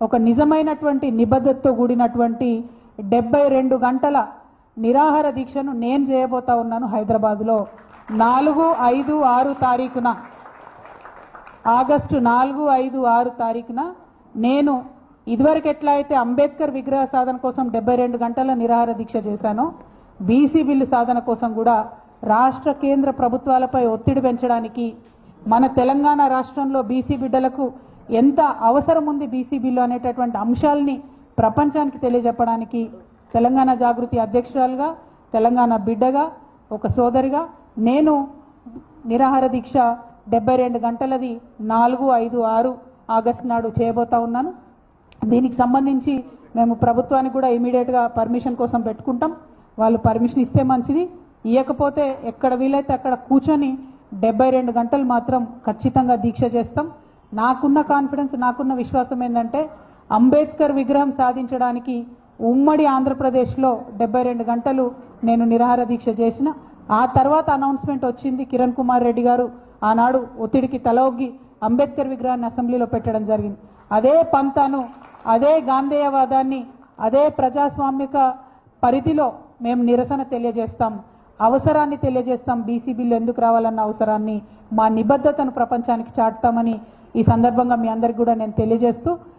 ఒక నిజమైనటువంటి నిబద్ధతతో కూడినటువంటి 72 గంటల నిరాహార దీక్షను నేను చేయబోతా ఉన్నాను హైదరాబాద్లో 4, 5, 6 తారీఖున ఆగస్టు 4, 5, 6 తారీఖున నేను ఇదివరకు ఎట్లా అయితే అంబేద్కర్ విగ్రహ సాధన కోసం 72 గంటల నిరాహార దీక్ష చేశానో బీసీ బిల్లు సాధన కోసం కూడా రాష్ట్ర కేంద్ర ప్రభుత్వాలపై ఒత్తిడి పెంచడానికి మన తెలంగాణ రాష్ట్రంలో బీసీ బిడ్డలకు ఎంత అవసరం ఉంది బీసీ బిల్లు అనేటటువంటి అంశాలని ప్రపంచానికి తెలియజెప్పడానికి తెలంగాణ జాగృతి అధ్యక్షురాలుగా తెలంగాణ బిడ్డగా ఒక సోదరిగా నేను నిరాహార దీక్ష 72 గంటలది 4, 5, 6 ఆగస్టు నాడు చేయబోతా ఉన్నాను. దీనికి సంబంధించి మేము ప్రభుత్వానికి కూడా ఇమీడియట్గా పర్మిషన్ కోసం పెట్టుకుంటాం. వాళ్ళు పర్మిషన్ ఇస్తే మంచిది, ఇవ్వకపోతే ఎక్కడ వీలైతే అక్కడ కూర్చొని 72 గంటలు మాత్రం ఖచ్చితంగా దీక్ష చేస్తాం. నాకున్న కాన్ఫిడెన్స్, నాకున్న విశ్వాసం ఏంటంటే అంబేద్కర్ విగ్రహం సాధించడానికి ఉమ్మడి ఆంధ్రప్రదేశ్లో 72 గంటలు నేను నిరాహార దీక్ష చేసిన. ఆ తర్వాత అనౌన్స్మెంట్ వచ్చింది, కిరణ్ కుమార్ రెడ్డి గారు ఆనాడు ఒత్తిడికి తలొగ్గి అంబేద్కర్ విగ్రహాన్ని అసెంబ్లీలో పెట్టడం జరిగింది. అదే పంతాను, అదే గాంధేయవాదాన్ని, అదే ప్రజాస్వామిక పరిధిలో మేము నిరసన తెలియజేస్తాం, అవసరాన్ని తెలియజేస్తాం. బీసీ బిల్లు ఎందుకు రావాలన్న అవసరాన్ని, మా నిబద్ధతను ప్రపంచానికి చాటుతామని ఈ సందర్భంగా మీ అందరికీ కూడా నేను తెలియజేస్తూ